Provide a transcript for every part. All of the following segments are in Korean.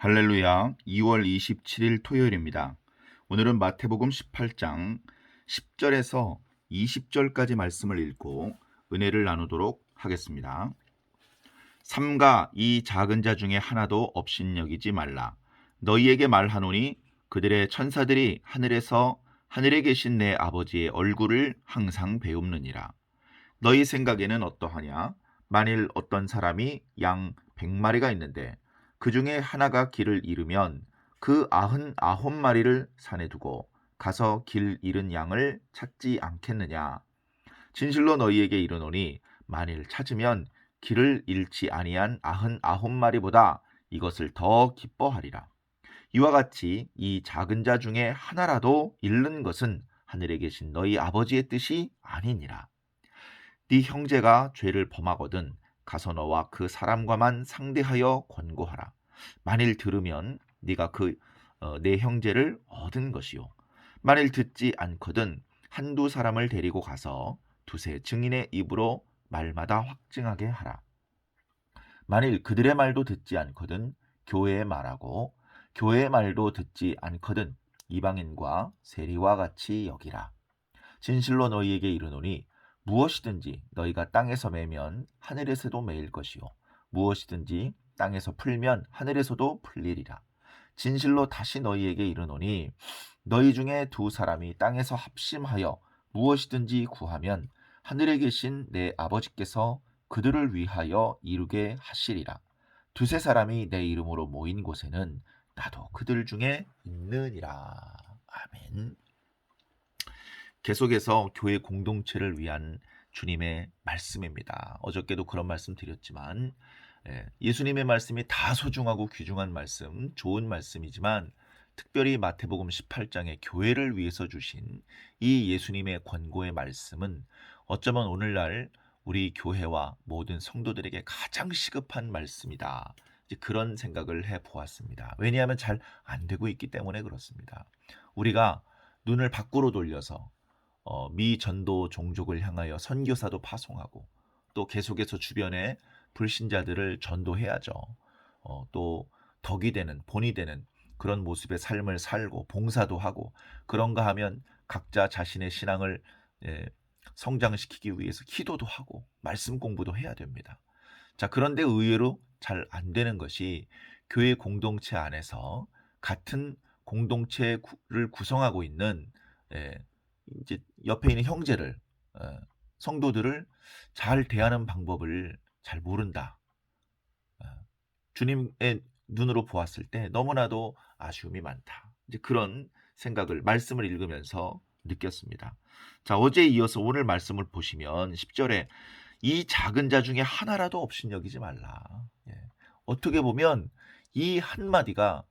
할렐루야, 2월 27일 토요일입니다. 오늘은 마태복음 18장 10절에서 20절까지 말씀을 읽고 은혜를 나누도록 하겠습니다. 삼가 이 작은 자 중에 하나도 업신여기지 말라. 너희에게 말하노니 그들의 천사들이 하늘에서 하늘에 계신 내 아버지의 얼굴을 항상 배웁느니라. 너희 생각에는 어떠하냐? 만일 어떤 사람이 양 100마리가 있는데 그 중에 하나가 길을 잃으면 그 99마리를 산에 두고 가서 길 잃은 양을 찾지 않겠느냐? 진실로 너희에게 이르노니 만일 찾으면 길을 잃지 아니한 99마리보다 이것을 더 기뻐하리라. 이와 같이 이 작은 자 중에 하나라도 잃는 것은 하늘에 계신 너희 아버지의 뜻이 아니니라. 네 형제가 죄를 범하거든 가서 너와 그 사람과만 상대하여 권고하라. 만일 들으면 네가 내 형제를 얻은 것이요. 만일 듣지 않거든 한두 사람을 데리고 가서 두세 증인의 입으로 말마다 확증하게 하라. 만일 그들의 말도 듣지 않거든 교회의 말하고 교회의 말도 듣지 않거든 이방인과 세리와 같이 여기라. 진실로 너희에게 이르노니 무엇이든지 너희가 땅에서 매면 하늘에서도 매일 것이요 무엇이든지 땅에서 풀면 하늘에서도 풀리리라. 진실로 다시 너희에게 이르노니 너희 중에 두 사람이 땅에서 합심하여 무엇이든지 구하면 하늘에 계신 내 아버지께서 그들을 위하여 이루게 하시리라. 두세 사람이 내 이름으로 모인 곳에는 나도 그들 중에 있느니라. 아멘. 계속해서 교회 공동체를 위한 주님의 말씀입니다. 어저께도 그런 말씀 드렸지만 예수님의 말씀이 다 소중하고 귀중한 말씀, 좋은 말씀이지만 특별히 마태복음 18장의 교회를 위해서 주신 이 예수님의 권고의 말씀은 어쩌면 오늘날 우리 교회와 모든 성도들에게 가장 시급한 말씀이다. 이제 그런 생각을 해보았습니다. 왜냐하면 잘 안 되고 있기 때문에 그렇습니다. 우리가 눈을 밖으로 돌려서 미 전도 종족을 향하여 선교사도 파송하고 또 계속해서 주변에 불신자들을 전도해야죠. 또 덕이 되는 본이 되는 그런 모습의 삶을 살고 봉사도 하고 그런가 하면 각자 자신의 신앙을 성장시키기 위해서 기도도 하고 말씀 공부도 해야 됩니다. 자, 그런데 의외로 잘 안 되는 것이 교회 공동체 안에서 같은 공동체를 구성하고 있는 이제 옆에 있는 형제를 성도들을 잘 대하는 방법을 잘 모른다. 주님의 눈으로 보았을 때 너무나도 아쉬움이 많다. 이제 그런 생각을 말씀을 읽으면서 느꼈습니다. 자, 어제에 이어서 오늘 말씀을 보시면 10절에 이 작은 자 중에 하나라도 업신여기지 말라. 어떻게 보면 이 한마디가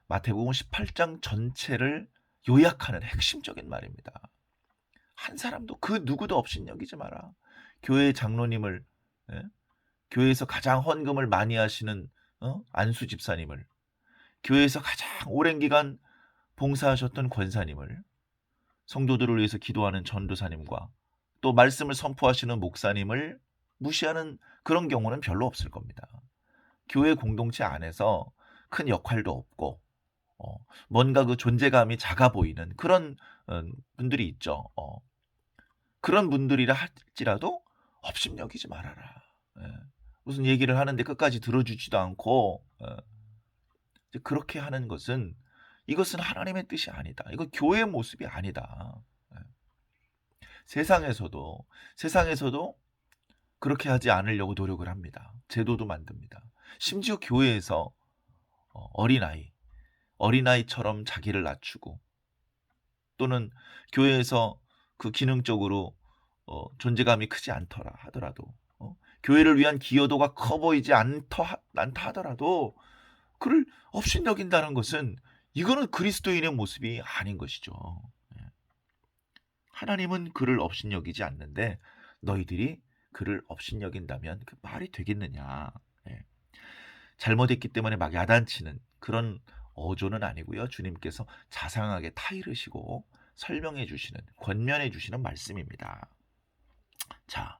마태복음 18장 전체를 요약하는 핵심적인 말입니다. 한 사람도 그 누구도 업신여기지 마라. 교회 장로님을 교회에서 가장 헌금을 많이 하시는 안수 집사님을 교회에서 가장 오랜 기간 봉사하셨던 권사님을 성도들을 위해서 기도하는 전도사님과 또 말씀을 선포하시는 목사님을 무시하는 그런 경우는 별로 없을 겁니다. 교회 공동체 안에서 큰 역할도 없고 뭔가 그 존재감이 작아 보이는 그런 분들이 있죠. 그런 분들이라 할지라도 업신여기지 말아라. 무슨 얘기를 하는데 끝까지 들어주지도 않고 그렇게 하는 것은 이것은 하나님의 뜻이 아니다. 이거 교회의 모습이 아니다. 세상에서도 그렇게 하지 않으려고 노력을 합니다. 제도도 만듭니다. 심지어 교회에서 어린아이처럼 자기를 낮추고 또는 교회에서 그 기능적으로 존재감이 크지 않더라 하더라도 교회를 위한 기여도가 커 보이지 않다 하더라도 그를 업신여긴다는 것은 이거는 그리스도인의 모습이 아닌 것이죠. 하나님은 그를 업신여기지 않는데 너희들이 그를 업신여긴다면 그 말이 되겠느냐. 잘못했기 때문에 막 야단치는 그런 어조는 아니고요. 주님께서 자상하게 타이르시고 설명해 주시는, 권면해 주시는 말씀입니다. 자,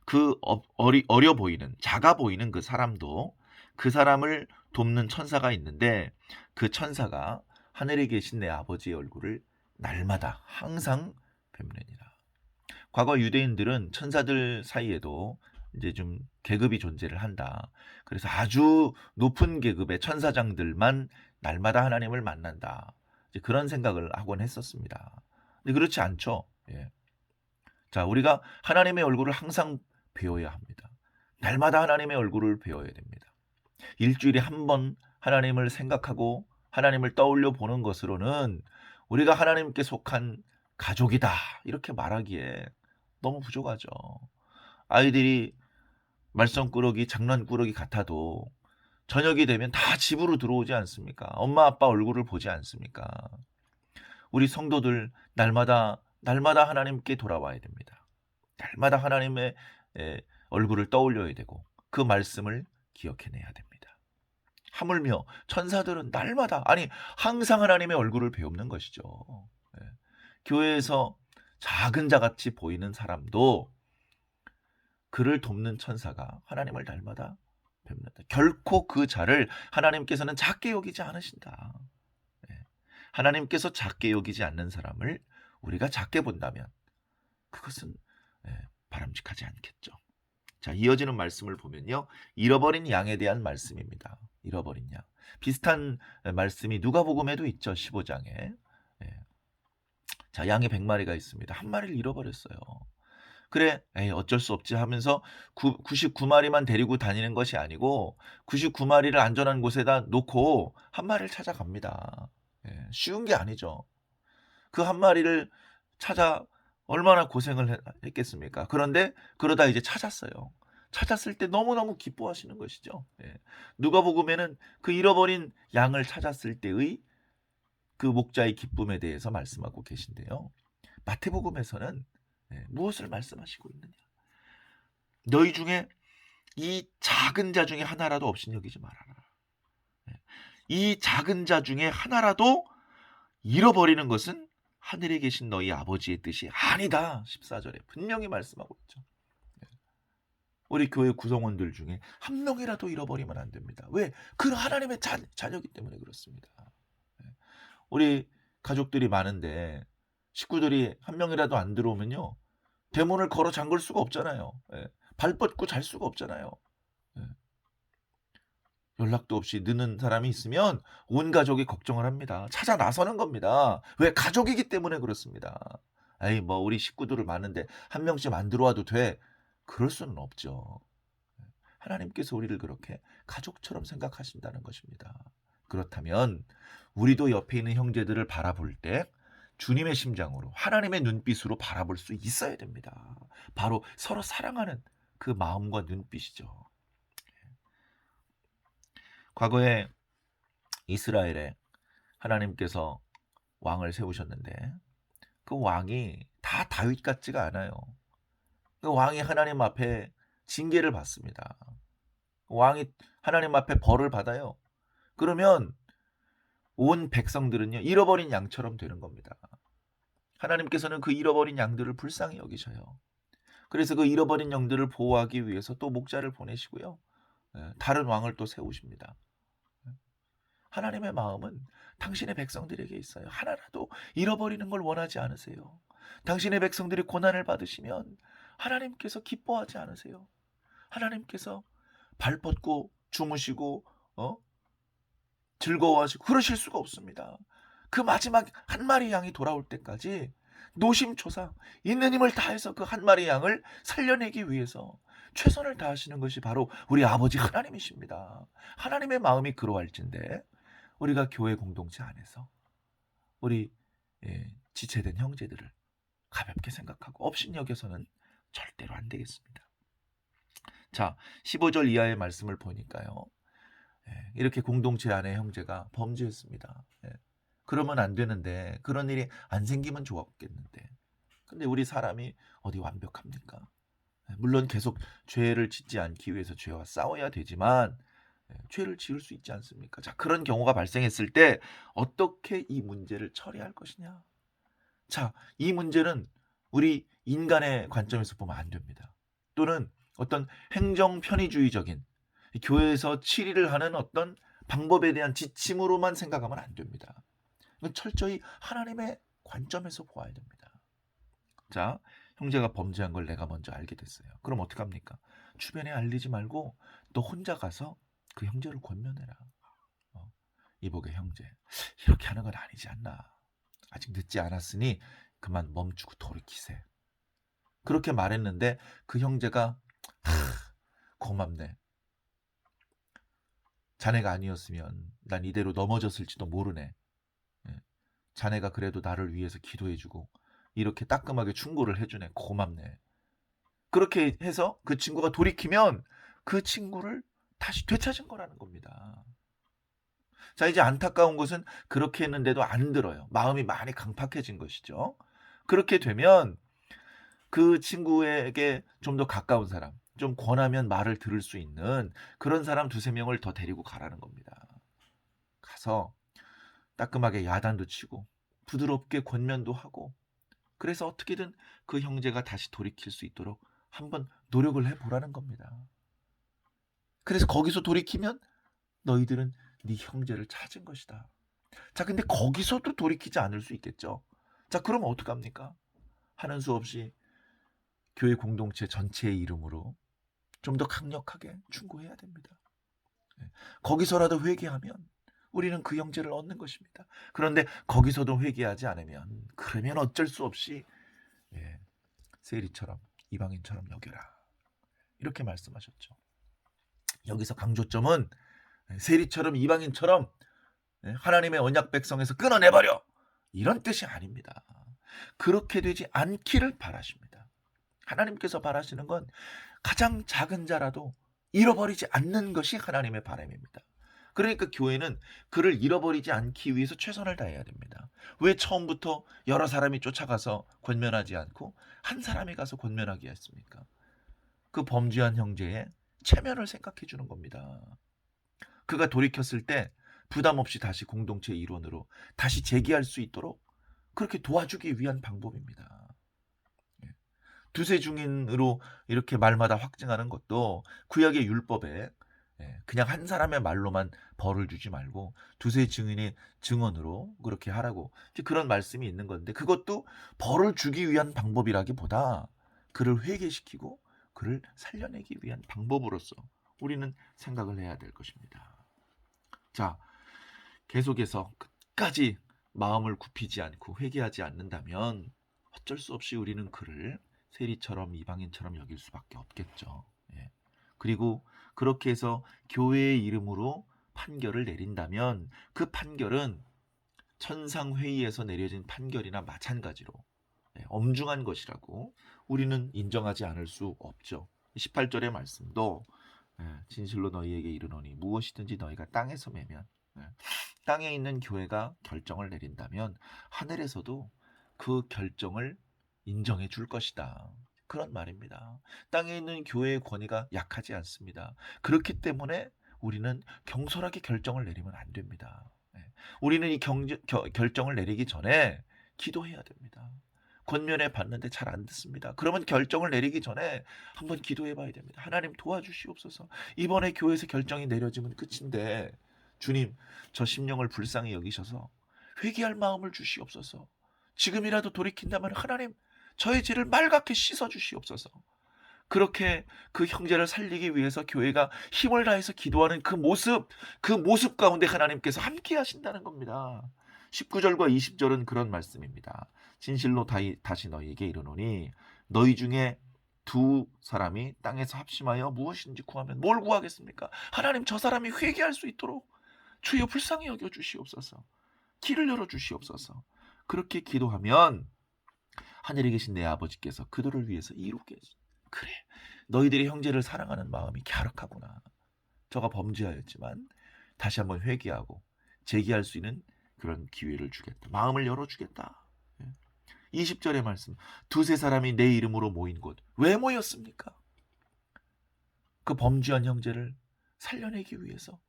그 어려 보이는, 작아 보이는 그 사람도 그 사람을 돕는 천사가 있는데 그 천사가 하늘에 계신 내 아버지의 얼굴을 날마다 항상 뵙느니라. 과거 유대인들은 천사들 사이에도 이제 좀 계급이 존재를 한다. 그래서 아주 높은 계급의 천사장들만 날마다 하나님을 만난다. 이제 그런 생각을 하곤 했었습니다. 근데 그렇지 않죠. 예. 자, 우리가 하나님의 얼굴을 항상 배워야 합니다. 날마다 하나님의 얼굴을 배워야 됩니다. 일주일에 한 번 하나님을 생각하고 하나님을 떠올려 보는 것으로는 우리가 하나님께 속한 가족이다 이렇게 말하기에 너무 부족하죠. 아이들이 말썽꾸러기, 장난꾸러기 같아도 저녁이 되면 다 집으로 들어오지 않습니까? 엄마 아빠 얼굴을 보지 않습니까? 우리 성도들 날마다 하나님께 돌아와야 됩니다. 날마다 하나님의 얼굴을 떠올려야 되고 그 말씀을 기억해내야 됩니다. 하물며 천사들은 날마다, 아니 항상 하나님의 얼굴을 배우는 것이죠. 예. 교회에서 작은 자같이 보이는 사람도 그를 돕는 천사가 하나님을 날마다 뵙는다. 결코 그 자를 하나님께서는 작게 여기지 않으신다. 예. 하나님께서 작게 여기지 않는 사람을 우리가 작게 본다면 그것은 바람직하지 않겠죠. 자, 이어지는 말씀을 보면요. 잃어버린 양에 대한 말씀입니다. 잃어버린 양. 비슷한 말씀이 누가복음에도 있죠. 15장에. 자, 양이 100마리가 있습니다. 한 마리를 잃어버렸어요. 그래, 어쩔 수 없지 하면서 99마리만 데리고 다니는 것이 아니고 99마리를 안전한 곳에다 놓고 한 마리를 찾아갑니다. 쉬운 게 아니죠. 그 한 마리를 찾아 얼마나 고생을 했겠습니까? 그런데 그러다 이제 찾았어요. 찾았을 때 너무너무 기뻐하시는 것이죠. 누가복음에는 그 잃어버린 양을 찾았을 때의 그 목자의 기쁨에 대해서 말씀하고 계신데요. 마태복음에서는 무엇을 말씀하시고 있느냐? 너희 중에 이 작은 자 중에 하나라도 없인 여기지 말아라. 이 작은 자 중에 하나라도 잃어버리는 것은 하늘에 계신 너희 아버지의 뜻이 아니다. 14절에 분명히 말씀하고 있죠. 우리 교회 구성원들 중에 한 명이라도 잃어버리면 안 됩니다. 왜? 그 하나님의 자녀이기 때문에 그렇습니다. 우리 가족들이 많은데 식구들이 한 명이라도 안 들어오면요. 대문을 걸어 잠글 수가 없잖아요. 발 뻗고 잘 수가 없잖아요. 연락도 없이 늦는 사람이 있으면 온 가족이 걱정을 합니다. 찾아 나서는 겁니다. 왜? 가족이기 때문에 그렇습니다. 아이 뭐 우리 식구들을 많은데 한 명씩 안 들어와도 돼. 그럴 수는 없죠. 하나님께서 우리를 그렇게 가족처럼 생각하신다는 것입니다. 그렇다면 우리도 옆에 있는 형제들을 바라볼 때 주님의 심장으로 하나님의 눈빛으로 바라볼 수 있어야 됩니다. 바로 서로 사랑하는 그 마음과 눈빛이죠. 과거에 이스라엘에 하나님께서 왕을 세우셨는데 그 왕이 다 다윗 같지가 않아요. 그 왕이 하나님 앞에 징계를 받습니다. 왕이 하나님 앞에 벌을 받아요. 그러면 온 백성들은요 잃어버린 양처럼 되는 겁니다. 하나님께서는 그 잃어버린 양들을 불쌍히 여기셔요. 그래서 그 잃어버린 양들을 보호하기 위해서 또 목자를 보내시고요. 다른 왕을 또 세우십니다. 하나님의 마음은 당신의 백성들에게 있어요. 하나라도 잃어버리는 걸 원하지 않으세요. 당신의 백성들이 고난을 받으시면 하나님께서 기뻐하지 않으세요. 하나님께서 발 뻗고 주무시고 즐거워하시고 그러실 수가 없습니다. 그 마지막 한 마리 양이 돌아올 때까지 노심초사 있는 힘을 다해서 그 한 마리 양을 살려내기 위해서 최선을 다하시는 것이 바로 우리 아버지 하나님이십니다. 하나님의 마음이 그러할진데 우리가 교회 공동체 안에서 우리 지체된 형제들을 가볍게 생각하고 업신여겨서는 절대로 안 되겠습니다. 자, 15절 이하의 말씀을 보니까요. 이렇게 공동체 안에 형제가 범죄했습니다. 그러면 안 되는데 그런 일이 안 생기면 좋았겠는데 근데 우리 사람이 어디 완벽합니까? 물론 계속 죄를 짓지 않기 위해서 죄와 싸워야 되지만 죄를 지을 수 있지 않습니까? 자, 그런 경우가 발생했을 때 어떻게 이 문제를 처리할 것이냐? 자, 이 문제는 우리 인간의 관점에서 보면 안 됩니다. 또는 어떤 행정 편의주의적인 교회에서 치리를 하는 어떤 방법에 대한 지침으로만 생각하면 안 됩니다. 이건 철저히 하나님의 관점에서 보아야 됩니다. 자, 형제가 범죄한 걸 내가 먼저 알게 됐어요. 그럼 어떡합니까? 주변에 알리지 말고 너 혼자 가서 그 형제를 권면해라. 이복의 형제, 이렇게 하는 건 아니지 않나. 아직 늦지 않았으니 그만 멈추고 돌이키세. 그렇게 말했는데 그 형제가 고맙네. 자네가 아니었으면 난 이대로 넘어졌을지도 모르네. 예. 자네가 그래도 나를 위해서 기도해주고 이렇게 따끔하게 충고를 해주네. 고맙네. 그렇게 해서 그 친구가 돌이키면 그 친구를 다시 되찾은 거라는 겁니다. 자, 이제 안타까운 것은 그렇게 했는데도 안 들어요. 마음이 많이 강팍해진 것이죠. 그렇게 되면 그 친구에게 좀 더 가까운 사람, 좀 권하면 말을 들을 수 있는 그런 사람 두세 명을 더 데리고 가라는 겁니다. 가서 따끔하게 야단도 치고 부드럽게 권면도 하고, 그래서 어떻게든 그 형제가 다시 돌이킬 수 있도록 한번 노력을 해보라는 겁니다. 그래서 거기서 돌이키면 너희들은 네 형제를 찾은 것이다. 자, 근데 거기서도 돌이키지 않을 수 있겠죠. 자, 그럼 어떡합니까? 하는 수 없이 교회 공동체 전체의 이름으로 좀 더 강력하게 충고해야 됩니다. 거기서라도 회개하면 우리는 그 형제를 얻는 것입니다. 그런데 거기서도 회개하지 않으면 그러면 어쩔 수 없이 세리처럼 이방인처럼 여겨라. 이렇게 말씀하셨죠. 여기서 강조점은 세리처럼 이방인처럼 하나님의 언약 백성에서 끊어내버려, 이런 뜻이 아닙니다. 그렇게 되지 않기를 바라십니다. 하나님께서 바라시는 건 가장 작은 자라도 잃어버리지 않는 것이 하나님의 바람입니다. 그러니까 교회는 그를 잃어버리지 않기 위해서 최선을 다해야 됩니다. 왜 처음부터 여러 사람이 쫓아가서 권면하지 않고 한 사람이 가서 권면하게 했습니까? 그 범죄한 형제의 체면을 생각해 주는 겁니다. 그가 돌이켰을 때 부담 없이 다시 공동체의 일원으로 다시 재기할 수 있도록 그렇게 도와주기 위한 방법입니다. 두세 증인으로 이렇게 말마다 확증하는 것도 구약의 율법에 그냥 한 사람의 말로만 벌을 주지 말고 두세 증인의 증언으로 그렇게 하라고 그런 말씀이 있는 건데, 그것도 벌을 주기 위한 방법이라기보다 그를 회개시키고 그를 살려내기 위한 방법으로서 우리는 생각을 해야 될 것입니다. 자, 계속해서 끝까지 마음을 굽히지 않고 회개하지 않는다면 어쩔 수 없이 우리는 그를 세리처럼 이방인처럼 여길 수밖에 없겠죠. 그리고 그렇게 해서 교회의 이름으로 판결을 내린다면 그 판결은 천상회의에서 내려진 판결이나 마찬가지로 엄중한 것이라고 우리는 인정하지 않을 수 없죠. 18절의 말씀도 진실로 너희에게 이르노니 무엇이든지 너희가 땅에서 매면, 땅에 있는 교회가 결정을 내린다면 하늘에서도 그 결정을 인정해 줄 것이다. 그런 말입니다. 땅에 있는 교회의 권위가 약하지 않습니다. 그렇기 때문에 우리는 경솔하게 결정을 내리면 안 됩니다. 우리는 이 결정을 내리기 전에 기도해야 됩니다. 권면해 봤는데 잘 안 듣습니다. 그러면 결정을 내리기 전에 한번 기도해 봐야 됩니다. 하나님 도와주시옵소서. 이번에 교회에서 결정이 내려지면 끝인데 주님, 저 심령을 불쌍히 여기셔서 회개할 마음을 주시옵소서. 지금이라도 돌이킨다면 하나님, 저의 죄를 말갛게 씻어 주시옵소서. 그렇게 그 형제를 살리기 위해서 교회가 힘을 다해서 기도하는 그 모습 가운데 하나님께서 함께 하신다는 겁니다. 19절과 20절은 그런 말씀입니다. 진실로 다시 너희에게 이르노니 너희 중에 두 사람이 땅에서 합심하여 무엇인지 구하면 뭘 구하겠습니까? 하나님, 저 사람이 회개할 수 있도록 주여 불쌍히 여겨 주시옵소서. 길을 열어 주시옵소서. 그렇게 기도하면 하늘에 계신 내 아버지께서 그들을 위해서 이루게, 그래, 너희들의 형제를 사랑하는 마음이 갸륵하구나. 저가 범죄하였지만 다시 한번 회개하고 재기할 수 있는 그런 기회를 주겠다. 마음을 열어주겠다. 20절의 말씀, 두세 사람이 내 이름으로 모인 곳. 왜 모였습니까? 그 범죄한 형제를 살려내기 위해서,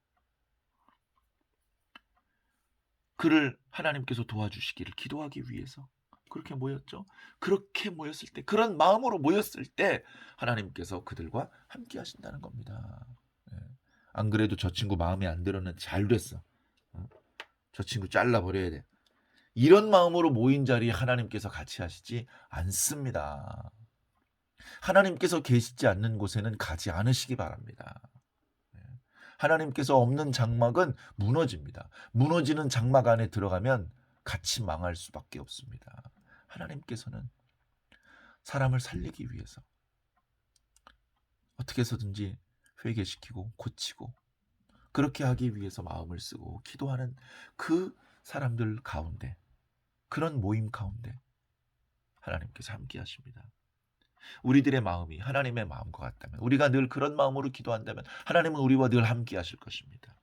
그를 하나님께서 도와주시기를 기도하기 위해서 그렇게 모였죠. 그렇게 모였을 때, 그런 마음으로 모였을 때 하나님께서 그들과 함께 하신다는 겁니다. 안 그래도 저 친구 마음에 안 들었는데 잘 됐어. 저 친구 잘라버려야 돼. 이런 마음으로 모인 자리에 하나님께서 같이 하시지 않습니다. 하나님께서 계시지 않는 곳에는 가지 않으시기 바랍니다. 하나님께서 없는 장막은 무너집니다. 무너지는 장막 안에 들어가면 같이 망할 수밖에 없습니다. 하나님께서는 사람을 살리기 위해서 어떻게 해서든지 회개시키고 고치고 그렇게 하기 위해서 마음을 쓰고 기도하는 그 사람들 가운데, 그런 모임 가운데 하나님께서 함께 하십니다. 우리들의 마음이 하나님의 마음과 같다면, 우리가 늘 그런 마음으로 기도한다면 하나님은 우리와 늘 함께 하실 것입니다.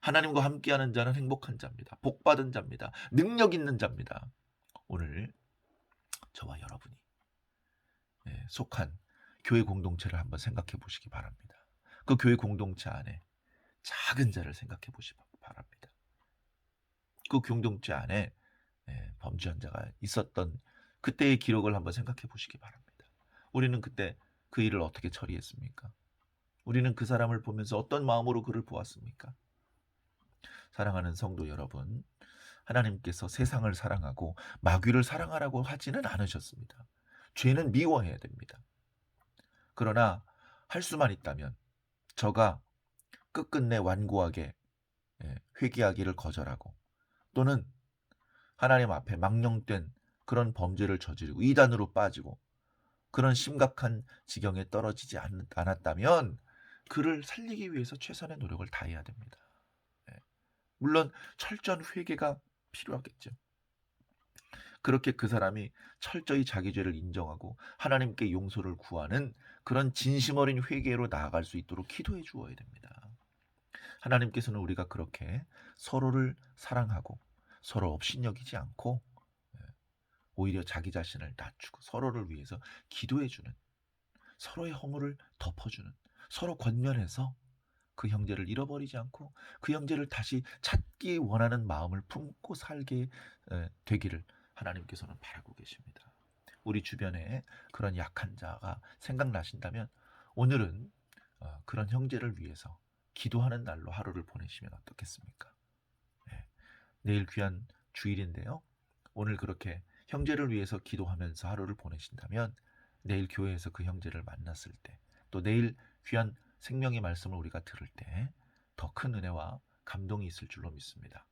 하나님과 함께하는 자는 행복한 자입니다. 복받은 자입니다. 능력 있는 자입니다. 오늘 저와 여러분이 속한 교회 공동체를 한번 생각해 보시기 바랍니다. 그 교회 공동체 안에 작은 자를 생각해 보시기 바랍니다. 그 공동체 안에 범죄한 자가 있었던 그때의 기록을 한번 생각해 보시기 바랍니다. 우리는 그때 그 일을 어떻게 처리했습니까? 우리는 그 사람을 보면서 어떤 마음으로 그를 보았습니까? 사랑하는 성도 여러분, 하나님께서 세상을 사랑하고 마귀를 사랑하라고 하지는 않으셨습니다. 죄는 미워해야 됩니다. 그러나 할 수만 있다면 저가 끝끝내 완고하게 회개하기를 거절하고, 또는 하나님 앞에 망령된 그런 범죄를 저지르고 이단으로 빠지고 그런 심각한 지경에 떨어지지 않았다면 그를 살리기 위해서 최선의 노력을 다해야 됩니다. 물론 철저한 회개가 필요하겠죠. 그렇게 그 사람이 철저히 자기 죄를 인정하고 하나님께 용서를 구하는 그런 진심 어린 회개로 나아갈 수 있도록 기도해 주어야 됩니다. 하나님께서는 우리가 그렇게 서로를 사랑하고 서로 업신여기지 않고 오히려 자기 자신을 낮추고 서로를 위해서 기도해 주는, 서로의 허물을 덮어주는, 서로 권면해서 그 형제를 잃어버리지 않고 그 형제를 다시 찾기 원하는 마음을 품고 살게 되기를 하나님께서는 바라고 계십니다. 우리 주변에 그런 약한 자가 생각나신다면 오늘은 그런 형제를 위해서 기도하는 날로 하루를 보내시면 어떻겠습니까? 내일 귀한 주일인데요. 오늘 그렇게 형제를 위해서 기도하면서 하루를 보내신다면 내일 교회에서 그 형제를 만났을 때, 또 내일 귀한 생명의 말씀을 우리가 들을 때 더 큰 은혜와 감동이 있을 줄로 믿습니다.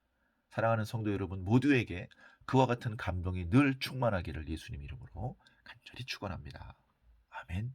사랑하는 성도 여러분 모두에게 그와 같은 감동이 늘 충만하기를 예수님 이름으로 간절히 축원합니다. 아멘.